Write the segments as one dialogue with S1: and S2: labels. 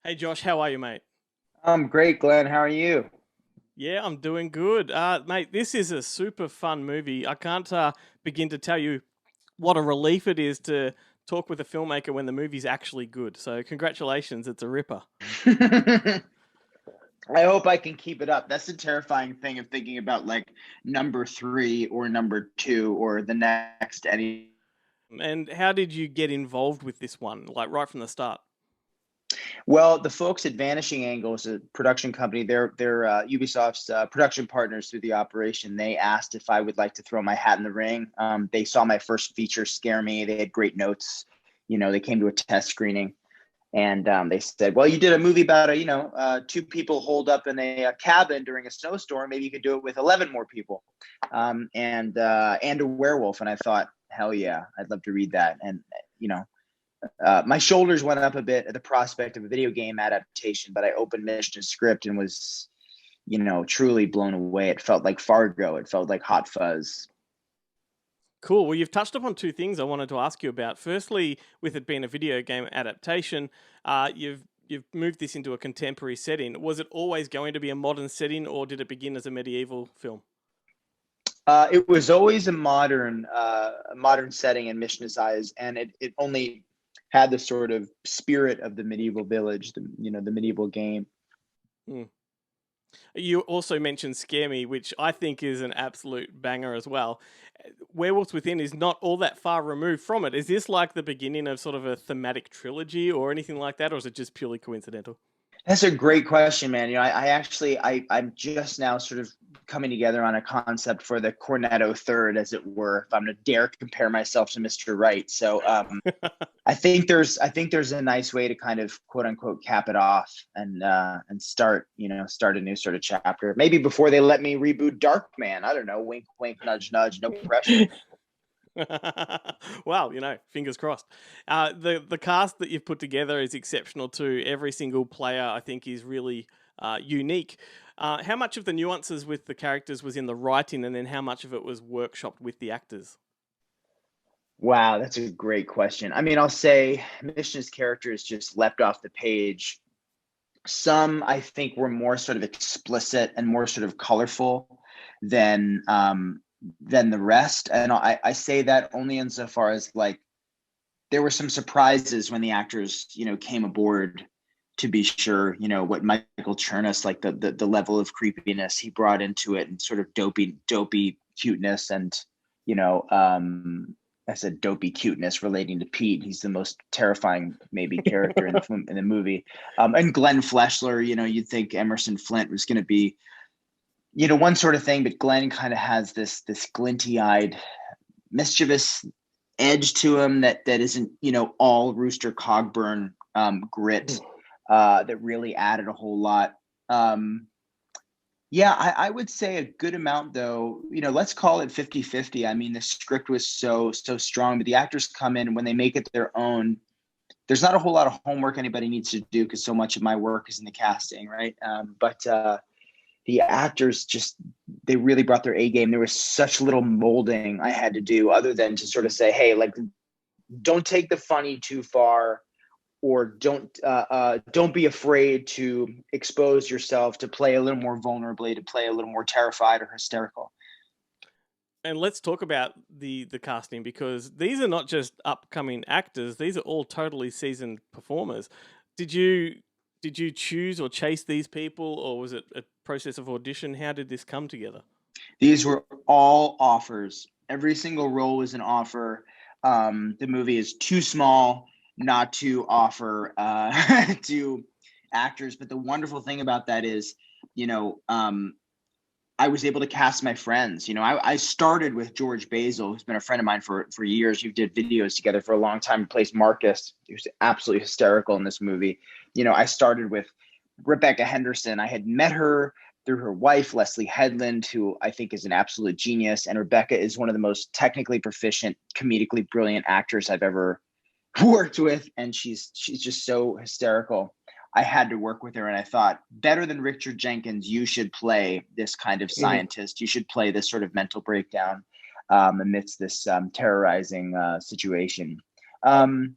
S1: Hey Josh, how are you, mate?
S2: I'm great, Glenn. How are you?
S1: Yeah, I'm doing good. Mate, this is a super fun movie. I can't begin to tell you what a relief it is to talk with a filmmaker when the movie's actually good. So, congratulations, it's a ripper.
S2: I hope I can keep it up. That's the terrifying thing of thinking about like number three or number two or the next any.
S1: And how did you get involved with this one, like right from the start?
S2: Well, the folks at Vanishing Angles, a production company, they're Ubisoft's production partners through the operation. They asked if I would like to throw my hat in the ring. They saw my first feature scare me. They had great notes. They came to a test screening. And they said, "Well, you did a movie about two people holed up in a cabin during a snowstorm. Maybe you could do it with 11 more people, and a werewolf." And I thought, "Hell yeah, I'd love to read that." And you know, my shoulders went up a bit at the prospect of a video game adaptation. But I opened Mission's script and was, truly blown away. It felt like Fargo. It felt like Hot Fuzz.
S1: Cool. Well, you've touched upon two things I wanted to ask you about. Firstly, with it being a video game adaptation, you've moved this into a contemporary setting. Was it always going to be a modern setting, or did it begin as a medieval film?
S2: It was always a modern setting in Mishna's eyes, and it only had the sort of spirit of the medieval village, the medieval game.
S1: Hmm. You also mentioned Scare Me, which I think is an absolute banger as well. Werewolves Within is not all that far removed from it. Is this like the beginning of sort of a thematic trilogy or anything like that, or is it just purely coincidental?
S2: That's a great question, man. I'm just now sort of coming together on a concept for the Cornetto third, as it were, if I'm going to dare compare myself to Mr. Right. So I think there's a nice way to kind of quote unquote cap it off and start a new sort of chapter. Maybe before they let me reboot Darkman. I don't know. Wink, wink, nudge, nudge. No pressure.
S1: Well, fingers crossed. The cast that you've put together is exceptional too. Every single player, I think, is really unique. How much of the nuances with the characters was in the writing, and then how much of it was workshopped with the actors?
S2: Wow, that's a great question. I mean, I'll say Mission's characters just leapt off the page. Some I think were more sort of explicit and more sort of colorful than the rest. And I say that only insofar as like there were some surprises when the actors, came aboard, to be sure, what Michael Chernus, like the level of creepiness he brought into it and sort of dopey cuteness and, you know, um, I said dopey cuteness relating to Pete. He's the most terrifying maybe character in the movie. And Glenn Fleshler, you'd think Emerson Flint was going to be, one sort of thing, but Glenn kind of has this glinty eyed, mischievous edge to him that isn't, all Rooster Cogburn grit that really added a whole lot. Yeah, I would say a good amount though, let's call it 50-50. I mean, the script was so strong, but the actors come in and when they make it their own, there's not a whole lot of homework anybody needs to do because so much of my work is in the casting, right? But the actors just they really brought their A game. There was such little molding I had to do other than to sort of say, hey, like don't take the funny too far or don't be afraid to expose yourself to play a little more vulnerably, to play a little more terrified or hysterical.
S1: And let's talk about the casting, because these are not just upcoming actors; these are all totally seasoned performers. Did you did you choose or chase these people, or was it a process of audition? How did this come together?
S2: These were all offers. Every single role was an offer. The movie is too small not to offer to actors. But the wonderful thing about that is, you know, um, I was able to cast my friends. I started with George Basil, who's been a friend of mine for years. We did videos together for a long time. He plays Marcus. He was absolutely hysterical in this movie. I started with Rebecca Henderson. I had met her through her wife, Leslie Headland, who I think is an absolute genius. And Rebecca is one of the most technically proficient, comedically brilliant actors I've ever worked with. And she's just so hysterical. I had to work with her, and I thought, better than Richard Jenkins, you should play this kind of
S1: Mhm.
S2: scientist. You should play this sort of mental breakdown amidst this terrorizing situation. Um,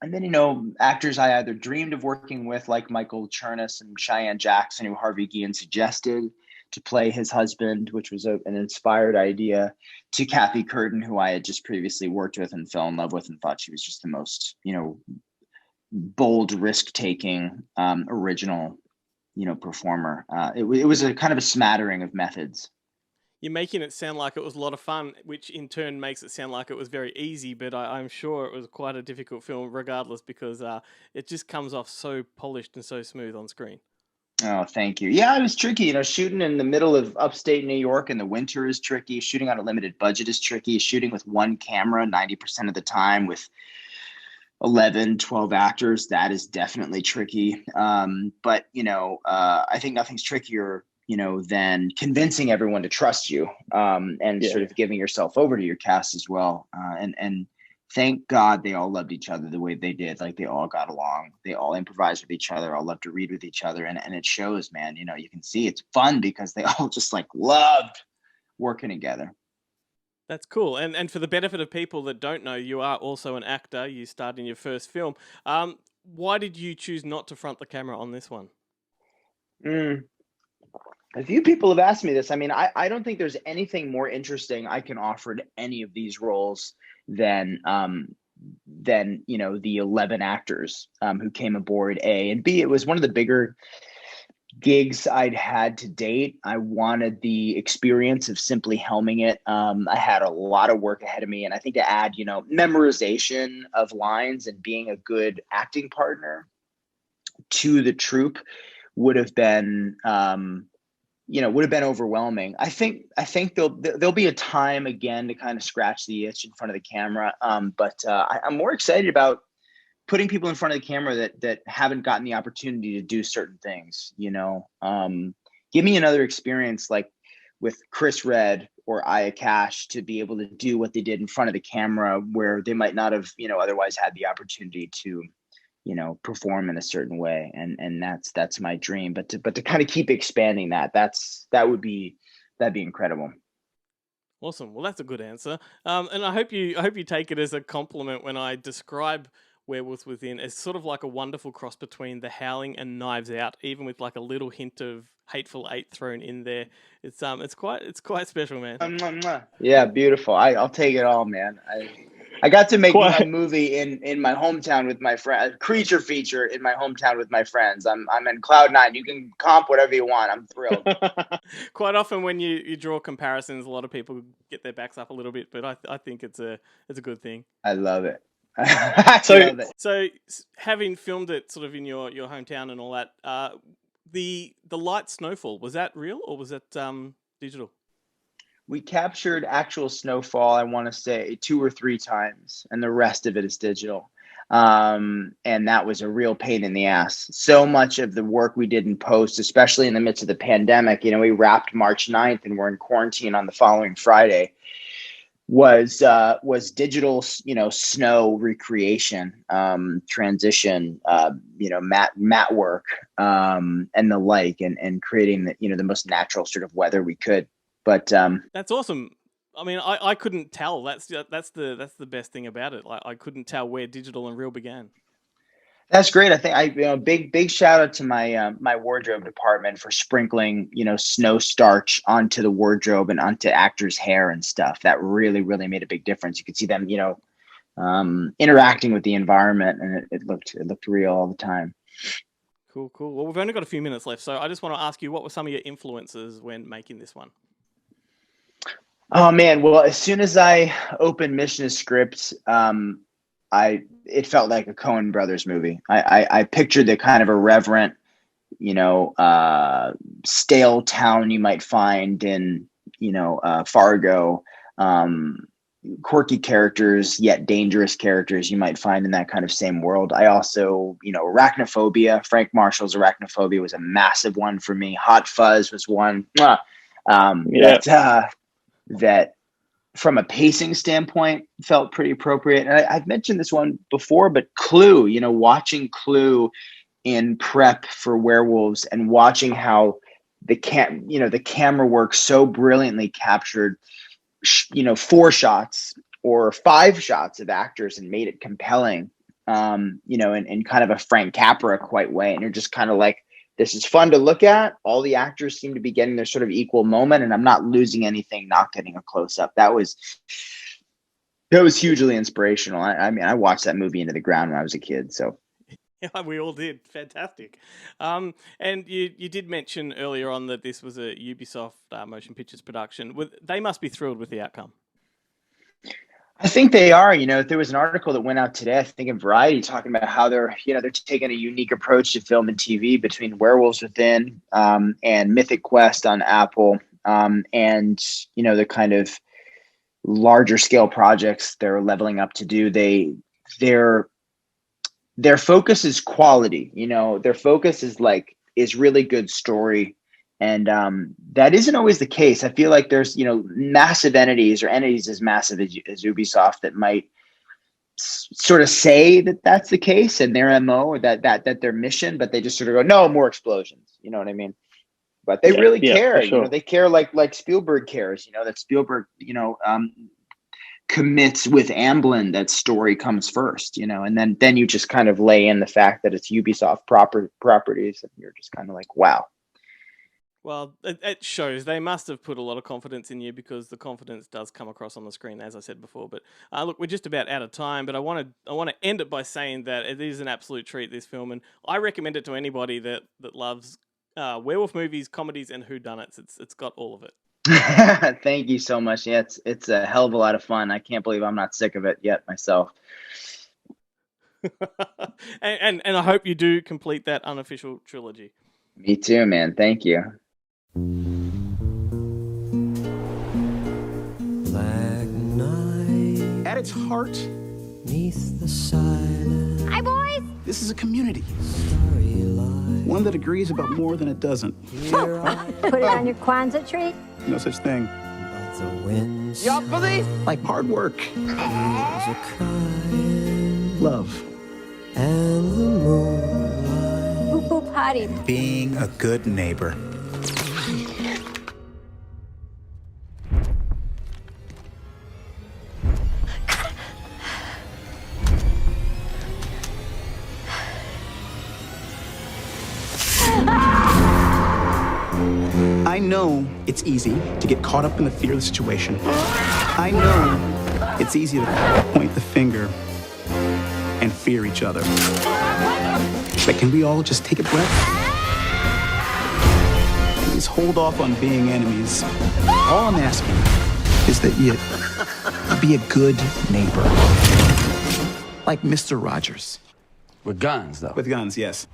S2: And then, you know, actors I either dreamed of working with, like Michael Chernus and Cheyenne Jackson, who Harvey Guillen suggested to play his husband, which was an inspired idea, to Kathy Curtin, who I had just previously worked with and fell in love with and thought she was just the most, you know, bold, risk-taking, original, you know, performer. It was a kind of a smattering of methods.
S1: You're making it sound like it was a lot of fun, which in turn makes it sound like it was very easy. But I'm sure it was quite a difficult film, regardless, because it just comes off so polished and so smooth on screen.
S2: Oh, thank you. Yeah, it was tricky. You know, shooting in the middle of upstate New York in the winter is tricky. Shooting on a limited budget is tricky. Shooting with one camera 90% of the time with 11, 12 actors, that is definitely tricky. But, you know, I think nothing's trickier, you know, than convincing everyone to trust you, and sort of giving yourself over to your cast as well. And thank God they all loved each other the way they did. Like they all got along. They all improvised with each other, all loved to read with each other. And it shows, man, you know, you can see it's fun because they all just like loved working together.
S1: That's cool. And for the benefit of people that don't know, you are also an actor. You starred in your first film. Why did you choose not to front the camera on this one?
S2: Mm. A few people have asked me this. I mean, I don't think there's anything more interesting I can offer to any of these roles than you know the 11 actors who came aboard. A and B. It was one of the bigger gigs I'd had to date. I wanted the experience of simply helming it. I had a lot of work ahead of me, and I think to add, you know, memorization of lines and being a good acting partner to the troupe would have been you know, would have been overwhelming. I think there'll be a time again to kind of scratch the itch in front of the camera. But I'm more excited about putting people in front of the camera that haven't gotten the opportunity to do certain things. You know, give me another experience like with Chris Red or Aya Cash to be able to do what they did in front of the camera, where they might not have, you know, otherwise had the opportunity to, you know, perform in a certain way. And that's my dream, but to kind of keep expanding that'd be incredible.
S1: Awesome. Well, that's a good answer. And I hope you take it as a compliment when I describe Werewolves Within as sort of like a wonderful cross between The Howling and Knives Out, even with like a little hint of Hateful Eight thrown in there. It's quite special, man.
S2: Yeah, beautiful. I'll take it all, man. I got to make a
S1: Quite
S2: movie in my hometown with my friend, creature feature in my hometown with my friends. I'm in cloud nine. You can comp whatever you want. I'm thrilled.
S1: quite often when you draw comparisons, a lot of people get their backs up a little bit, but I think it's a good thing.
S2: I love it. I
S1: So
S2: love it.
S1: so having filmed it sort of in your hometown and all that, the light snowfall, was that real or was it digital?
S2: We captured actual snowfall, I want to say two or three times, and the rest of it is digital. And that was a real pain in the ass. So much of the work we did in post, especially in the midst of the pandemic, you know, we wrapped March 9th and we're in quarantine on the following Friday, was digital, you know, snow recreation, transition, you know, mat work, and the like, and creating the, you know, the most natural sort of weather we could. But
S1: That's awesome. I mean, I couldn't tell. That's the best thing about it. Like I couldn't tell where digital and real began.
S2: that's great. I think you know, big shout out to my my wardrobe department for sprinkling, you know, snow starch onto the wardrobe and onto actors' hair and stuff. That really made a big difference. You could see them, you know, interacting with the environment, and it looked real all the time.
S1: Cool, cool. Well, we've only got a few minutes left, so I just want to ask you, what were some of your influences when making this one?
S2: Oh man, well, as soon as I opened Mission Script, I it felt like a Coen Brothers movie. I pictured the kind of irreverent, you know, stale town you might find in, you know, Fargo, quirky characters, yet dangerous characters you might find in that kind of same world. I also, you know, Arachnophobia, Frank Marshall's Arachnophobia was a massive one for me. Hot Fuzz was one.
S1: Yeah.
S2: That from a pacing standpoint felt pretty appropriate. And I've mentioned this one before, but Clue, you know, watching Clue in prep for Werewolves and watching how the camera work so brilliantly captured, you know, four shots or five shots of actors and made it compelling. in kind of a Frank Capra quite way. And you're just kind of like, this is fun to look at. All the actors seem to be getting their sort of equal moment, and I'm not losing anything, not getting a close up. That was hugely inspirational. I mean, I watched that movie into the ground when I was a kid. So
S1: yeah, we all did. Fantastic. And you did mention earlier on that this was a Ubisoft Motion Pictures production. They must be thrilled with the outcome.
S2: I think they are. There was an article that went out today, I think in Variety, talking about how they're taking a unique approach to film and TV between Werewolves Within and Mythic Quest on Apple, and the kind of larger scale projects they're leveling up to do. Their focus is quality. Their focus is really good story. And that isn't always the case. I feel like there's, massive entities or entities as massive as Ubisoft that might sort of say that that's the case and their MO or that their mission, but they just sort of go, no, more explosions. You know what I mean? But they really care.
S3: Sure.
S2: They care like Spielberg cares. That Spielberg, commits with Amblin that story comes first. And then you just kind of lay in the fact that it's Ubisoft properties, and you're just kind of like, wow.
S1: Well, it shows. They must have put a lot of confidence in you, because the confidence does come across on the screen, as I said before. But look, we're just about out of time. But I want to end it by saying that it is an absolute treat, this film, and I recommend it to anybody that loves werewolf movies, comedies, and whodunits. It's got all of it.
S2: Thank you so much. Yeah, it's a hell of a lot of fun. I can't believe I'm not sick of it yet myself.
S1: and I hope you do complete that unofficial trilogy.
S2: Me too, man. Thank you.
S4: Black night.
S5: At its heart,
S4: Neath the silence.
S6: Hi, boys.
S5: this is a community.
S4: Starry light.
S5: One that agrees about more than it doesn't.
S4: Here I
S6: Put it on your Kwanzaa tree.
S5: No such thing.
S4: by the winds.
S5: Like hard work,
S4: A crying.
S5: love,
S4: And the moonlight.
S6: Boop boop potty.
S7: Being a good neighbor.
S5: I know it's easy to get caught up in the fear of the situation. I know it's easy to point the finger and fear each other. But can we all just take a breath? Please hold off on being enemies. All I'm asking is that you be a good neighbor. Like Mr. Rogers.
S8: With guns, though.
S5: With guns, yes.